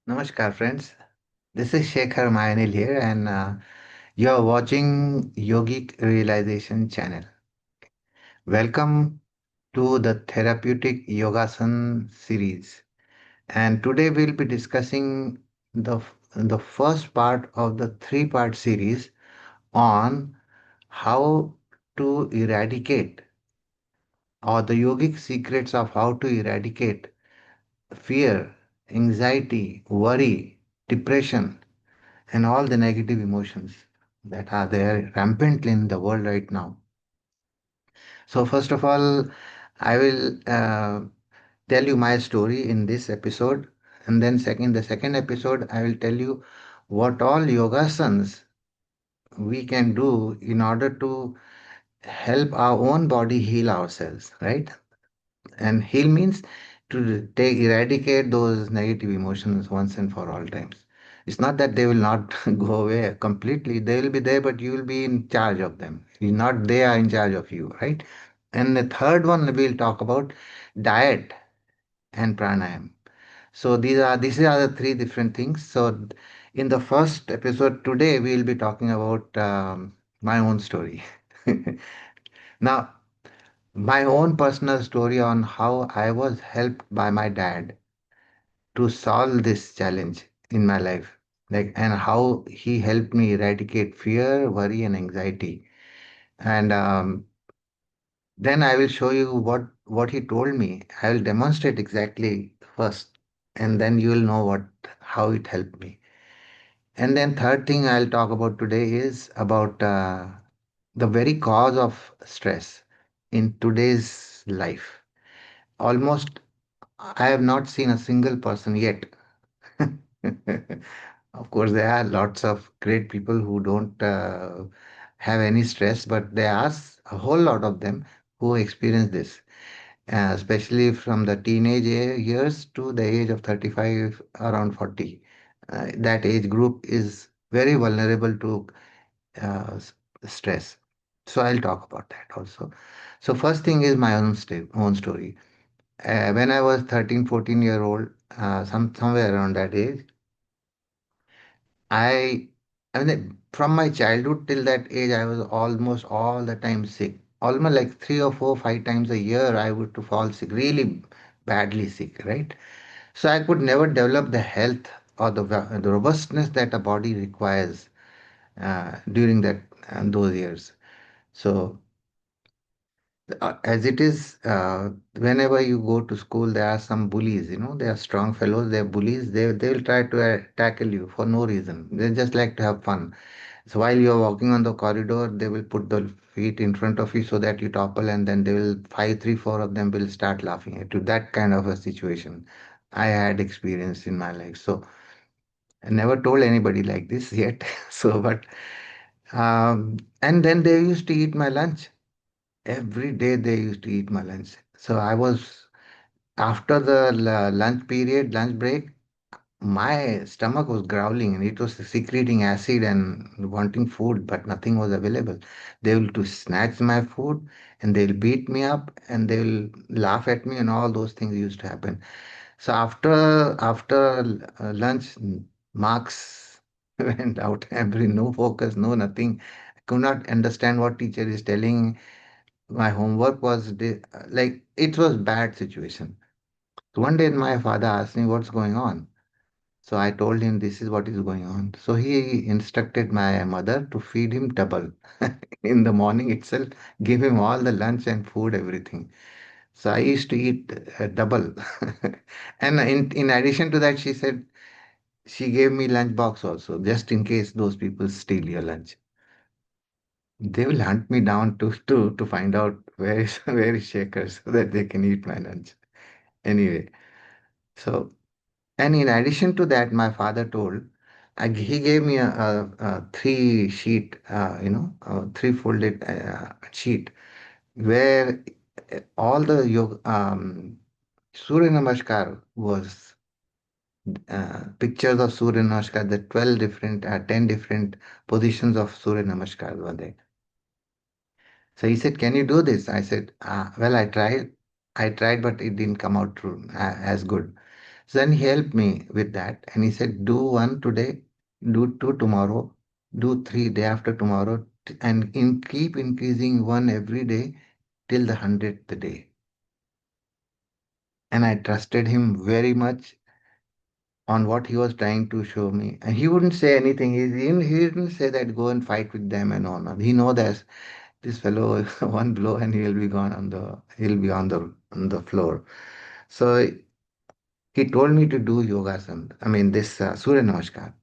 Namaskar, friends. This is Shekhar Mayanil here, and you are watching Yogic Realization channel. Welcome to the Therapeutic Yogasan series. And today we'll be discussing the first part of the three-part series on how to eradicate or the yogic secrets of how to eradicate fear, anxiety, worry, depression, and all the negative emotions that are there rampantly in the world right now. So, first of all, I will tell you my story in this episode, and then the second episode, I will tell you what all yogasans we can do in order to help our own body heal ourselves, right? And heal means to take eradicate those negative emotions once and for all times. It's not that they will not go away completely. They will be there, but you will be in charge of them. You're not they are in charge of you, right? And the third one we'll talk about diet and pranayam. So these are the three different things. So in the first episode today, we'll be talking about my own story. Now, my own personal story on how I was helped by my dad to solve this challenge in my life, like, and how he helped me eradicate fear, worry, and anxiety. And then I will show you what he told me. I will demonstrate exactly first, and then you will know what how it helped me. And then third thing I'll talk about today is about the very cause of stress in today's life. Almost I have not seen a single person yet. Of course, there are lots of great people who don't have any stress, but there are a whole lot of them who experience this, especially from the teenage years to the age of 35, around 40. That age group is very vulnerable to stress. So I'll talk about that also. So first thing is my own story. When I was 13, 14-year old, somewhere around that age, I, I mean, from my childhood till that age, I was almost all the time sick. Almost like three or four, 5 times a year, I would to fall sick, really badly sick, right? So I could never develop the health or the robustness that a body requires during those years. So as it is, whenever you go to school, there are some bullies, they are strong fellows, they're bullies, they will try to tackle you for no reason. They just like to have fun. So while you're walking on the corridor, they will put the feet in front of you so that you topple, and then they will, five, three, four of them will start laughing at you. That kind of a situation I had experienced in my life. So I never told anybody like this yet. So, but, and then they used to eat my lunch. Every day they used to eat my lunch. So I was, after the lunch period, lunch break, my stomach was growling and it was secreting acid and wanting food, but nothing was available. They will to snatch my food and they'll beat me up and they'll laugh at me, and all those things used to happen. So after lunch, marks went out. Every no focus, no nothing. I could not understand what teacher is telling. My homework was like it was bad situation. So one day my father asked me what's going on. So I told him this is what is going on. So he instructed my mother to feed him double in the morning itself, give him all the lunch and food, everything. So I used to eat double. And in addition to that, she said she gave me lunch box also, just in case those people steal your lunch. They will hunt me down to find out where is where is Shaker so that they can eat my lunch. Anyway, so and in addition to that, my father told he gave me a three sheet, three folded sheet where all the yoga, Surya Namaskar was pictures of Surya Namaskar, the 12 different, 10 different positions of Surya Namaskar were there. So he said, "Can you do this?" I said, "Well, I tried, but it didn't come out as good." So then he helped me with that, and he said, do one today, do two tomorrow, do three day after tomorrow, and keep increasing one every day till the 100th day. And I trusted him very much on what he was trying to show me. And he wouldn't say anything. He didn't say that go and fight with them and all. He know that this fellow one blow and he'll be on the floor. So he told me to do yogasana. I mean this Surya Namaskar.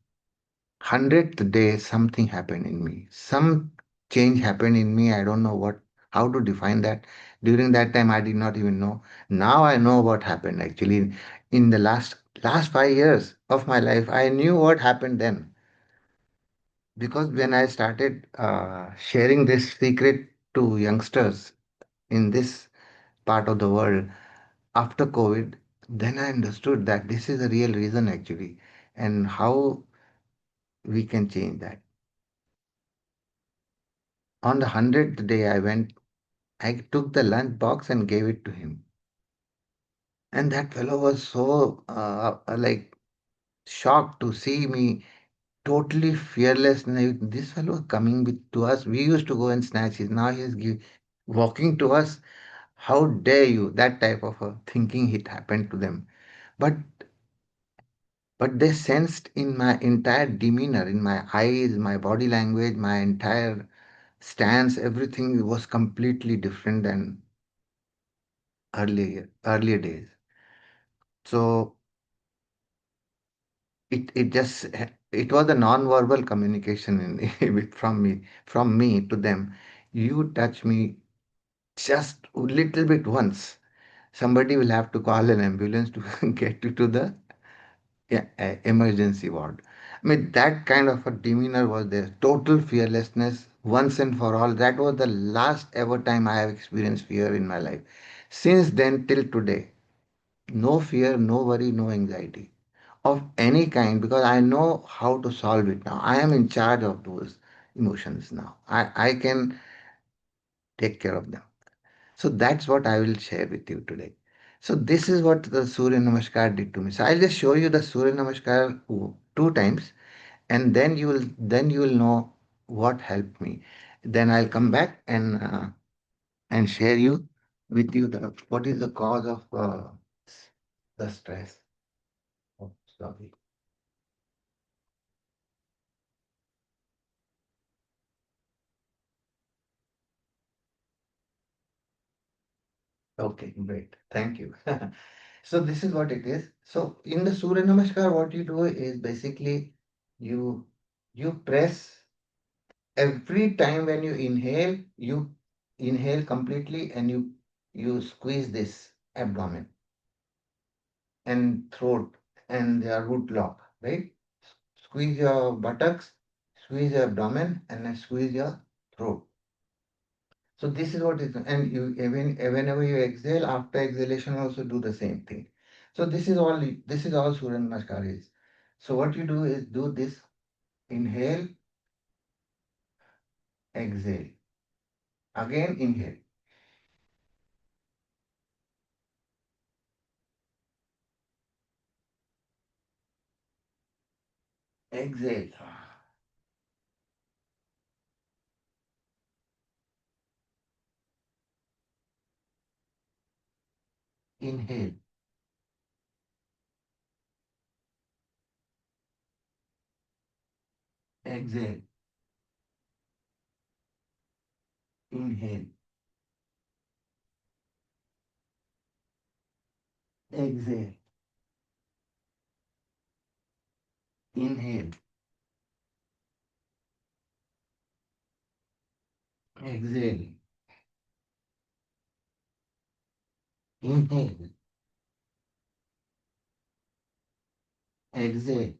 100th day something happened in me. Some change happened in me. I don't know how to define that. During that time I did not even know. Now I know what happened actually. In the last 5 years of my life, I knew what happened then. Because when I started sharing this secret to youngsters in this part of the world after COVID, then I understood that this is the real reason actually, and how we can change that. On the 100th day, I took the lunch box and gave it to him. And that fellow was so like shocked to see me totally fearless. This fellow coming to us. We used to go and snatch his. Now walking to us. How dare you? That type of a thinking it happened to them. But they sensed in my entire demeanor, in my eyes, my body language, my entire stance, everything was completely different than earlier days. So it was a non-verbal communication from me to them. You touch me just a little bit once, somebody will have to call an ambulance to get you to the, yeah, emergency ward. I mean, that kind of a demeanor was there. Total fearlessness, once and for all. That was the last ever time I have experienced fear in my life. Since then till today, no fear, no worry, no anxiety of any kind, because I know how to solve it now. I am in charge of those emotions now. I can take care of them. So that's what I will share with you today. So this is what the Surya Namaskar did to me. So I'll just show you the Surya Namaskar two times, and then you will know what helped me. Then I'll come back and share you with you the what is the cause of the stress. Oh, sorry. Okay, great. Thank you. So this is what it is. So in the Surya Namaskar, what you do is basically you you press every time when you inhale completely and you squeeze this abdomen and throat and their root lock, right? Squeeze your buttocks, squeeze your abdomen, and then squeeze your throat. So this is what is, and whenever you exhale, after exhalation also do the same thing. So this is all Surya Namaskar is. So what you do is do this: inhale, exhale, again inhale, exhale, inhale, exhale, inhale, exhale, inhale, exhale, inhale, exhale,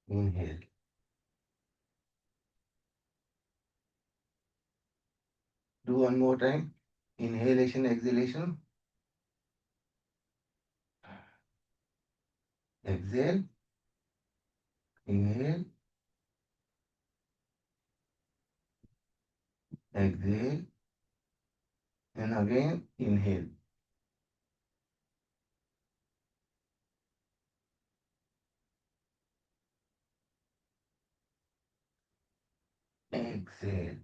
inhale. Do one more time. Inhalation, exhalation, exhale, inhale, exhale, and again inhale. Exhale.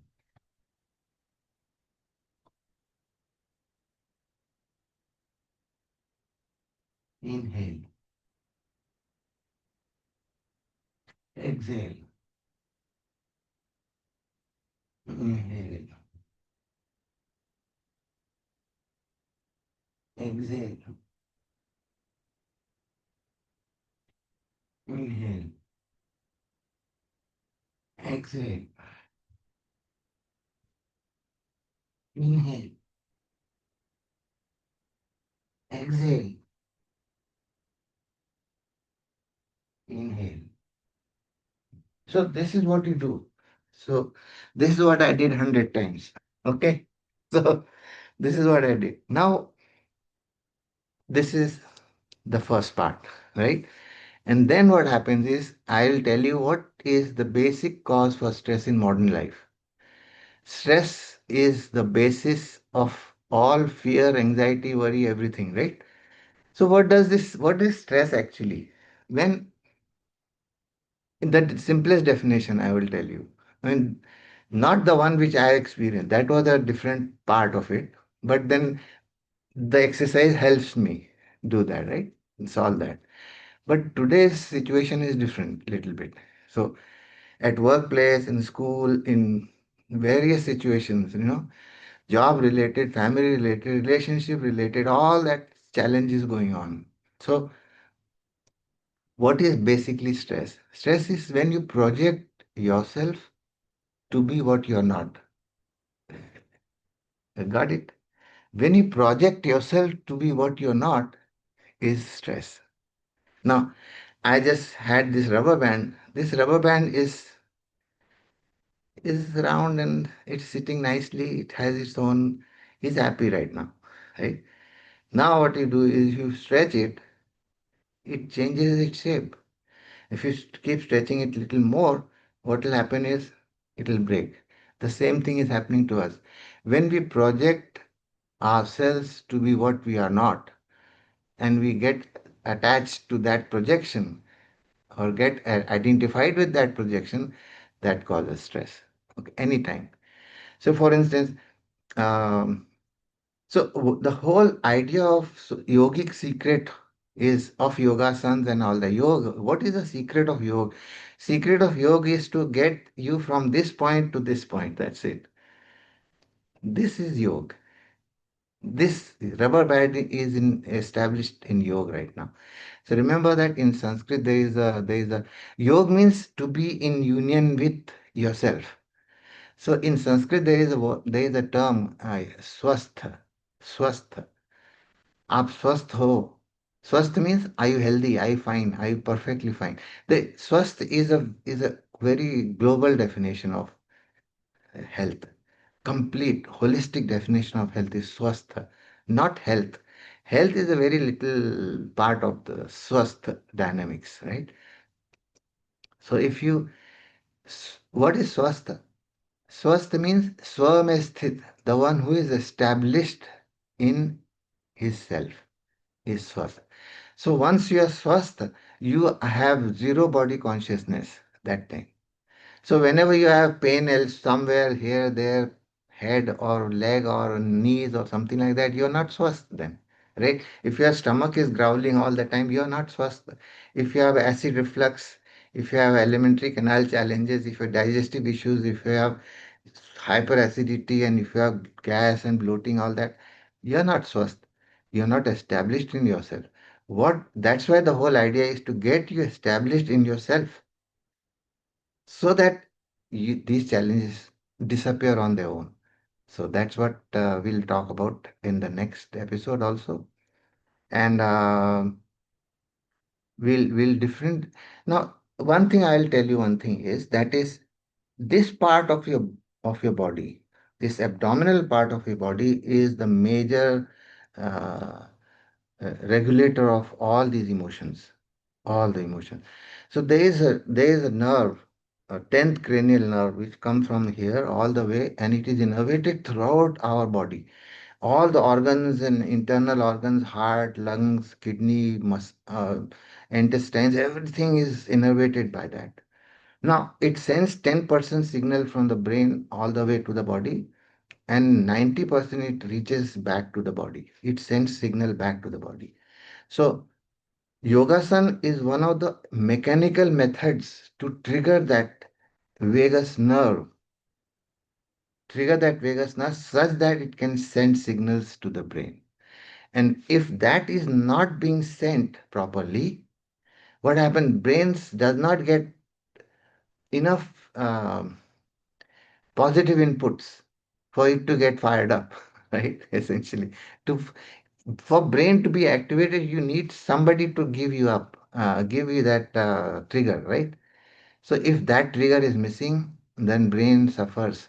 Inhale. Exhale. Inhale. Exhale. Inhale. Exhale. Inhale. Exhale. Inhale. So this is what you do. So this is what I did 100 times. Okay. So this is what I did. Now this is the first part, right? And then what happens is I'll tell you what is the basic cause for stress in modern life. Stress is the basis of all fear, anxiety, worry, everything, right? So what is stress actually? When in the simplest definition, I will tell you. I mean, not the one which I experienced. That was a different part of it. But then the exercise helps me do that, right? Solve that. But today's situation is different, little bit. So at workplace, in school, in various situations, job related, family related, relationship related, all that challenge is going on. So what is basically stress? Stress is when you project yourself to be what you're not. Got it? When you project yourself to be what you're not, is stress. Now, I just had this rubber band. This rubber band is round and it's sitting nicely. It has its own. He's happy right now, right? Now, what you do is you stretch it. It changes its shape. If you keep stretching it a little more, what will happen is it will break. The same thing is happening to us. When we project ourselves to be what we are not, and we get attached to that projection or get identified with that projection, that causes stress. Okay, anytime. So, for instance, um, the whole idea of yogic secret is of yogasans and all the yoga. What is the secret of yoga? Secret of yoga is to get you from this point to this point. That's it. This is yoga. This rubber band is established in yoga right now. So remember that in Sanskrit there is a yoga means to be in union with yourself. So in Sanskrit there is a term swastha. Swastha. आप स्वस्थ हो स्वस्थ means are you healthy, are you fine, are you perfectly fine. The swasth is a very global definition of health. Complete holistic definition of health is swasth, not health. Health is a very little part of the swasth dynamics, right? So if you what is swasth? Swasth means swam sthit, the one who is established in his self is swasth. So once you are swasth, you have zero body consciousness that time. So whenever you have pain else somewhere here, there, head or leg or knees or something like that, you're not swasth then. Right? If your stomach is growling all the time, you're not swasth. If you have acid reflux, if you have alimentary canal challenges, if you have digestive issues, if you have hyperacidity and if you have gas and bloating, all that, you're not swasth. You're not established in yourself. That's why the whole idea is to get you established in yourself so that these challenges disappear on their own. So that's what we'll talk about in the next episode also. And we'll different. Now, one thing I'll tell you one thing is that is this part of your body, this abdominal part of your body is the major uh, regulator of all these emotions, all the emotions. So there is a nerve, a tenth cranial nerve, which comes from here all the way, and it is innervated throughout our body. All the organs and internal organs, heart, lungs, kidney, intestines, everything is innervated by that. Now, it sends 10% signal from the brain all the way to the body, and 90% it reaches back to the body. It sends signal back to the body. So, Yogasan is one of the mechanical methods to vagus nerve, trigger that vagus nerve such that it can send signals to the brain. And if that is not being sent properly, what happens? Brains does not get enough positive inputs for it to get fired up, right? Essentially, to for brain to be activated, you need somebody to give you that trigger, right? So if that trigger is missing, then brain suffers.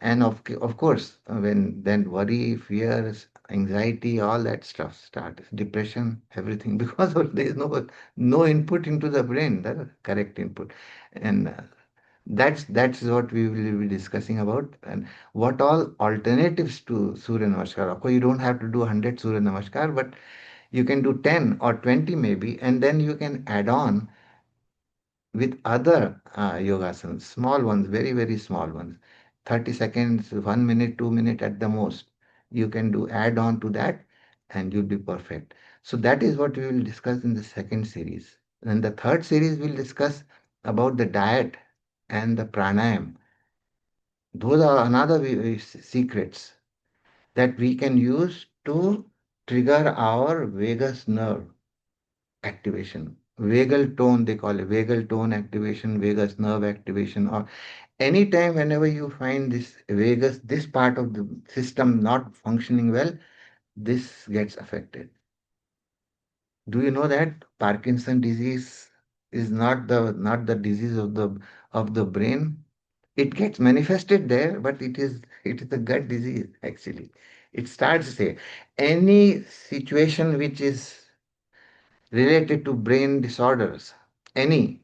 And of course, when then worry, fears, anxiety, all that stuff starts, depression, everything, because there is no input into the brain, the correct input. And that's what we will be discussing about, and what all alternatives to Surya Namaskar. Of course, you don't have to do 100 Surya Namaskar, but you can do 10 or 20 maybe, and then you can add on with other yogasanas, small ones, very, very small ones, 30 seconds, 1 minute, 2 minutes at the most. You can do add on to that and you'll be perfect. So that is what we will discuss in the second series. And the third series will discuss about the diet and the pranayam. Those are another secrets that we can use to trigger our vagus nerve activation. Vagal tone, they call it vagal tone activation, vagus nerve activation, or anytime whenever you find this vagus, this part of the system not functioning well, this gets affected. Do you know that Parkinson disease is not the disease of the brain? It gets manifested there, but it is a gut disease actually. It starts there. Any situation which is related to brain disorders, any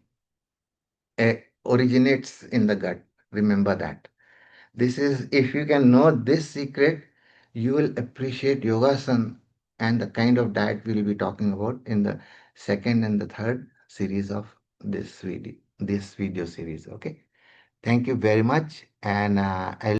originates in the gut. Remember that. This is, if you can know this secret, you will appreciate yogasan and the kind of diet we'll be talking about in the second and the third series of this video series. Okay. Thank you very much. And I'll